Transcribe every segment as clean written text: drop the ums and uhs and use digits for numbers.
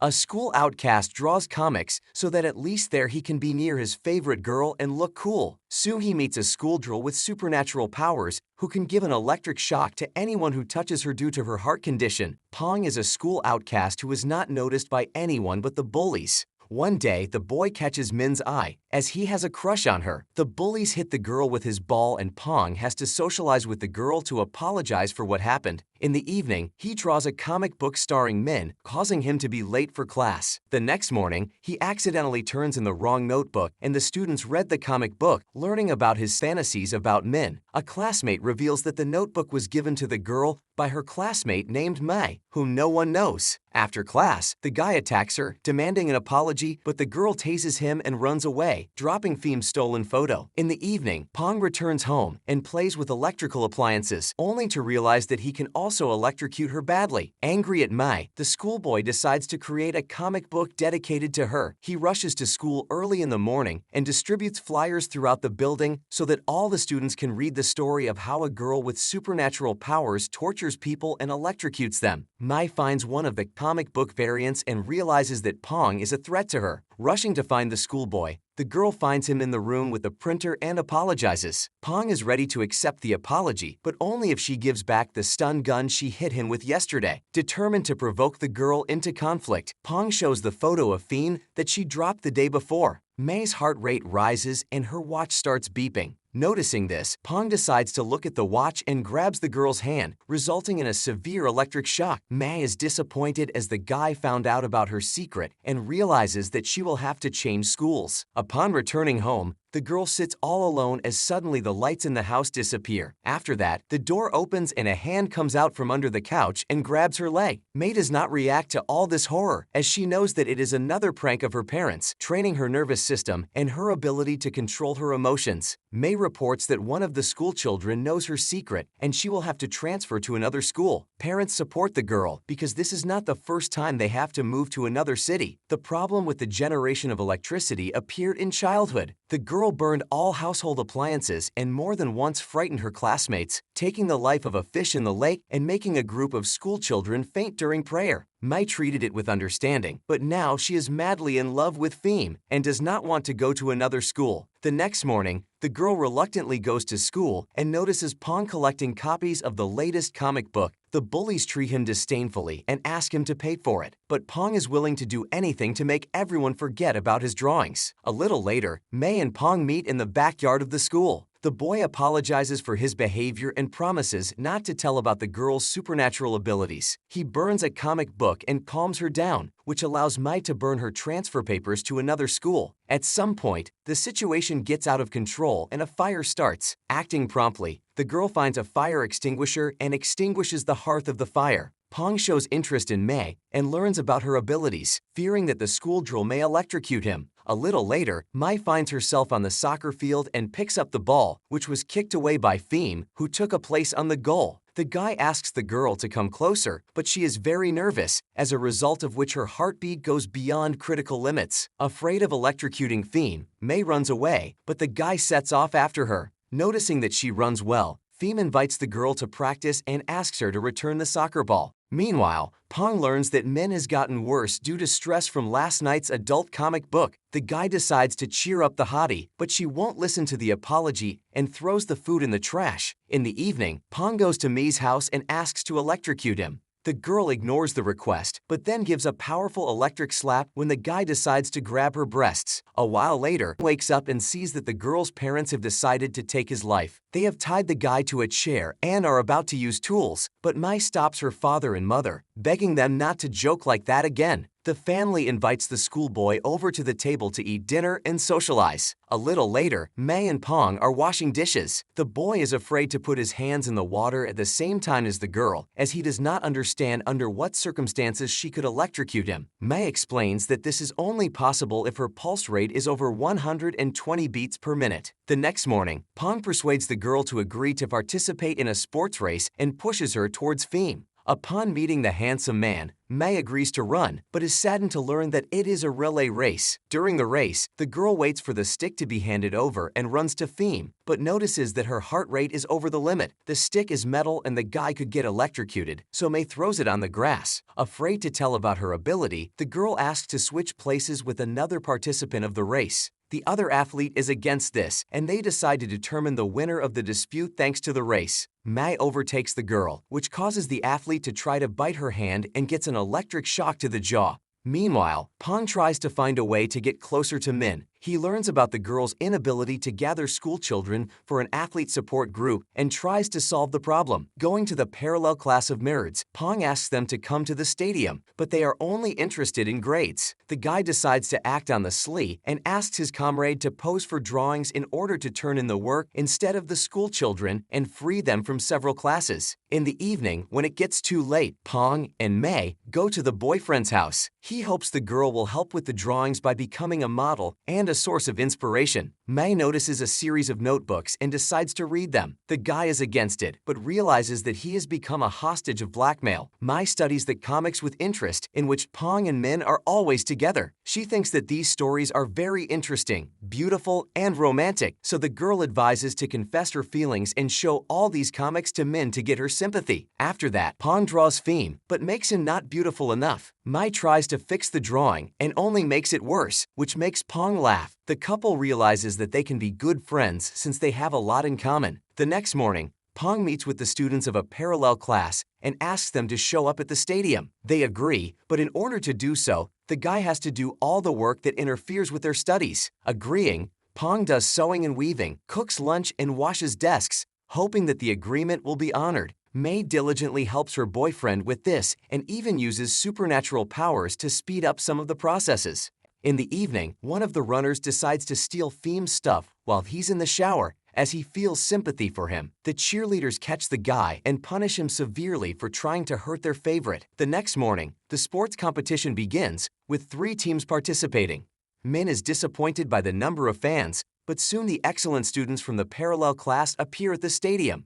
A school outcast draws comics so that at least there he can be near his favorite girl and look cool. Soon he meets a schoolgirl with supernatural powers who can give an electric shock to anyone who touches her due to her heart condition. Bong is a school outcast who is not noticed by anyone but the bullies. One day, the boy catches Min's eye as he has a crush on her. The bullies hit the girl with his ball and Bong has to socialize with the girl to apologize for what happened. In the evening, he draws a comic book starring Min, causing him to be late for class. The next morning, he accidentally turns in the wrong notebook and the students read the comic book, learning about his fantasies about Min. A classmate reveals that the notebook was given to the girl by her classmate named Mai, whom no one knows. After class, the guy attacks her, demanding an apology, but the girl tases him and runs away, dropping Feem's stolen photo. In the evening, Bong returns home and plays with electrical appliances, only to realize that he can also electrocute her badly. Angry at Mai, the schoolboy decides to create a comic book dedicated to her. He rushes to school early in the morning and distributes flyers throughout the building so that all the students can read the story of how a girl with supernatural powers tortures people and electrocutes them. Mai finds one of the comic book variants and realizes that Bong is a threat to her. Rushing to find the schoolboy, the girl finds him in the room with the printer and apologizes. Bong is ready to accept the apology, but only if she gives back the stun gun she hit him with yesterday. Determined to provoke the girl into conflict, Bong shows the photo of Fiend that she dropped the day before. May's heart rate rises and her watch starts beeping. Noticing this, Bong decides to look at the watch and grabs the girl's hand, resulting in a severe electric shock. May is disappointed as the guy found out about her secret and realizes that she will have to change schools. Upon returning home, the girl sits all alone as suddenly the lights in the house disappear. After that, the door opens and a hand comes out from under the couch and grabs her leg. May does not react to all this horror, as she knows that it is another prank of her parents, training her nervous system and her ability to control her emotions. May reports that one of the school children knows her secret and she will have to transfer to another school. Parents support the girl because this is not the first time they have to move to another city. The problem with the generation of electricity appeared in childhood. The girl burned all household appliances and more than once frightened her classmates, taking the life of a fish in the lake and making a group of school children faint during prayer. Mai treated it with understanding, but now she is madly in love with Feem and does not want to go to another school. The next morning, the girl reluctantly goes to school and notices Bong collecting copies of the latest comic book. The bullies treat him disdainfully and ask him to pay for it, but Bong is willing to do anything to make everyone forget about his drawings. A little later, May and Bong meet in the backyard of the school. The boy apologizes for his behavior and promises not to tell about the girl's supernatural abilities. He burns a comic book and calms her down, which allows Mai to burn her transfer papers to another school. At some point, the situation gets out of control and a fire starts. Acting promptly, the girl finds a fire extinguisher and extinguishes the hearth of the fire. Bong shows interest in May and learns about her abilities, fearing that the schoolgirl may electrocute him. A little later, Mai finds herself on the soccer field and picks up the ball, which was kicked away by Feem, who took a place on the goal. The guy asks the girl to come closer, but she is very nervous, as a result of which her heartbeat goes beyond critical limits. Afraid of electrocuting Feem, May runs away, but the guy sets off after her. Noticing that she runs well, Feem invites the girl to practice and asks her to return the soccer ball. Meanwhile, Bong learns that Min has gotten worse due to stress from last night's adult comic book. The guy decides to cheer up the hottie, but she won't listen to the apology and throws the food in the trash. In the evening, Bong goes to Mi's house and asks to electrocute him. The girl ignores the request, but then gives a powerful electric slap when the guy decides to grab her breasts. A while later, he wakes up and sees that the girl's parents have decided to take his life. They have tied the guy to a chair and are about to use tools, but Mai stops her father and mother, begging them not to joke like that again. The family invites the schoolboy over to the table to eat dinner and socialize. A little later, May and Bong are washing dishes. The boy is afraid to put his hands in the water at the same time as the girl, as he does not understand under what circumstances she could electrocute him. May explains that this is only possible if her pulse rate is over 120 beats per minute. The next morning, Bong persuades the girl to agree to participate in a sports race and pushes her towards Feem. Upon meeting the handsome man, May agrees to run, but is saddened to learn that it is a relay race. During the race, the girl waits for the stick to be handed over and runs to Theme, but notices that her heart rate is over the limit. The stick is metal and the guy could get electrocuted, so May throws it on the grass. Afraid to tell about her ability, the girl asks to switch places with another participant of the race. The other athlete is against this, and they decide to determine the winner of the dispute thanks to the race. Mai overtakes the girl, which causes the athlete to try to bite her hand and gets an electric shock to the jaw. Meanwhile, Pong tries to find a way to get closer to Min. He learns about the girl's inability to gather school children for an athlete support group and tries to solve the problem. Going to the parallel class of nerds, Pong asks them to come to the stadium, but they are only interested in grades. The guy decides to act on the slee and asks his comrade to pose for drawings in order to turn in the work instead of the school children and free them from several classes. In the evening, when it gets too late, Pong and May go to the boyfriend's house. He hopes the girl will help with the drawings by becoming a model and a source of inspiration. May notices a series of notebooks and decides to read them. The guy is against it, but realizes that he has become a hostage of blackmail. Mai studies the comics with interest, in which Pong and Min are always together. She thinks that these stories are very interesting, beautiful, and romantic, so the girl advises to confess her feelings and show all these comics to Min to get her sympathy. After that, Pong draws Theme, but makes him not beautiful enough. Mai tries to fix the drawing and only makes it worse, which makes Pong laugh. The couple realizes that they can be good friends since they have a lot in common. The next morning, Pong meets with the students of a parallel class and asks them to show up at the stadium. They agree, but in order to do so, the guy has to do all the work that interferes with their studies. Agreeing, Pong does sewing and weaving, cooks lunch, and washes desks, hoping that the agreement will be honored. May diligently helps her boyfriend with this and even uses supernatural powers to speed up some of the processes. In the evening, one of the runners decides to steal Theme's stuff while he's in the shower, as he feels sympathy for him. The cheerleaders catch the guy and punish him severely for trying to hurt their favorite. The next morning, the sports competition begins, with 3 teams participating. Min is disappointed by the number of fans, but soon the excellent students from the parallel class appear at the stadium.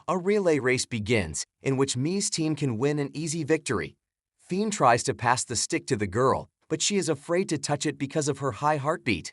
A relay race begins, in which Mi's team can win an easy victory. Theme tries to pass the stick to the girl, but she is afraid to touch it because of her high heartbeat.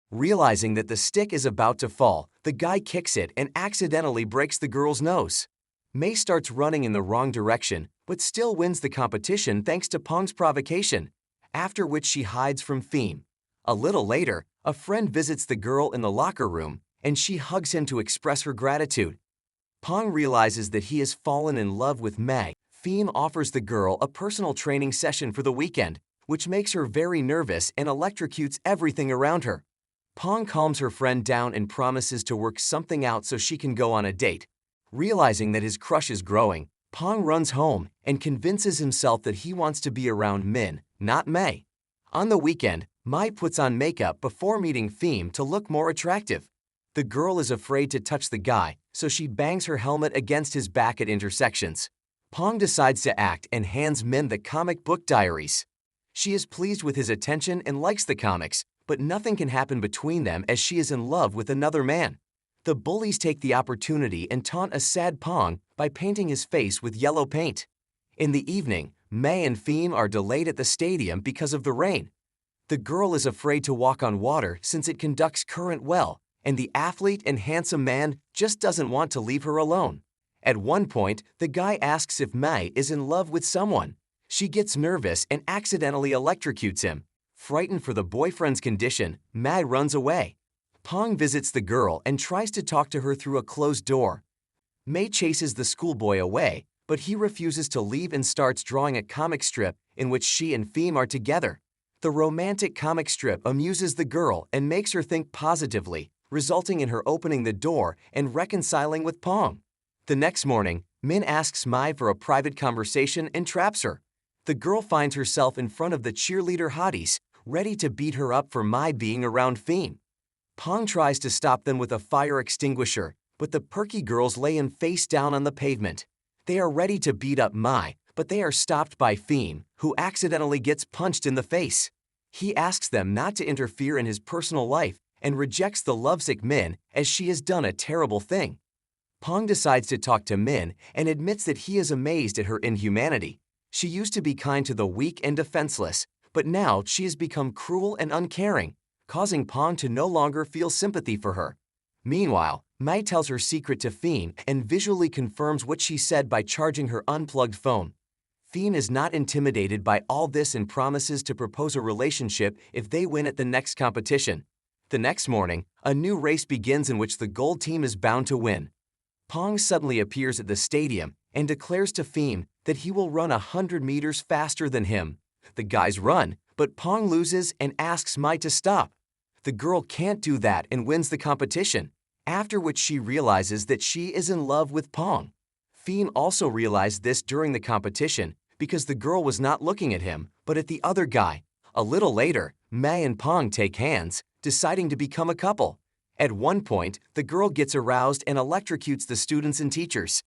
Realizing that the stick is about to fall, the guy kicks it and accidentally breaks the girl's nose. May starts running in the wrong direction, but still wins the competition thanks to Pong's provocation, after which she hides from Theme. A little later, a friend visits the girl in the locker room, and she hugs him to express her gratitude. Pong realizes that he has fallen in love with May. Theme offers the girl a personal training session for the weekend, which makes her very nervous and electrocutes everything around her. Pong calms her friend down and promises to work something out so she can go on a date. Realizing that his crush is growing, Pong runs home and convinces himself that he wants to be around Min, not May. On the weekend, Mai puts on makeup before meeting Theme to look more attractive. The girl is afraid to touch the guy, so she bangs her helmet against his back at intersections. Pong decides to act and hands Min the comic book diaries. She is pleased with his attention and likes the comics, but nothing can happen between them as she is in love with another man. The bullies take the opportunity and taunt a sad Pong by painting his face with yellow paint. In the evening, May and Theme are delayed at the stadium because of the rain. The girl is afraid to walk on water since it conducts current well, and the athlete and handsome man just doesn't want to leave her alone. At one point, the guy asks if May is in love with someone. She gets nervous and accidentally electrocutes him. Frightened for the boyfriend's condition, May runs away. Pong visits the girl and tries to talk to her through a closed door. May chases the schoolboy away, but he refuses to leave and starts drawing a comic strip in which she and Theme are together. The romantic comic strip amuses the girl and makes her think positively, resulting in her opening the door and reconciling with Pong. The next morning, Min asks Mai for a private conversation and traps her. The girl finds herself in front of the cheerleader hotties, ready to beat her up for Mai being around Theme. Pong tries to stop them with a fire extinguisher, but the perky girls lay him face down on the pavement. They are ready to beat up Mai, but they are stopped by Theme, who accidentally gets punched in the face. He asks them not to interfere in his personal life and rejects the lovesick Min as she has done a terrible thing. Pong decides to talk to Min and admits that he is amazed at her inhumanity. She used to be kind to the weak and defenseless, but now she has become cruel and uncaring, causing Pong to no longer feel sympathy for her. Meanwhile, Mai tells her secret to Fiend and visually confirms what she said by charging her unplugged phone. Fiend is not intimidated by all this and promises to propose a relationship if they win at the next competition. The next morning, a new race begins in which the gold team is bound to win. Pong suddenly appears at the stadium and declares to Fiend that he will run 100 meters faster than him. The guys run, but Pong loses and asks Mai to stop. The girl can't do that and wins the competition, after which she realizes that she is in love with Pong. Fiend also realized this during the competition because the girl was not looking at him, but at the other guy. A little later, Mai and Pong take hands, deciding to become a couple. At one point, the girl gets aroused and electrocutes the students and teachers.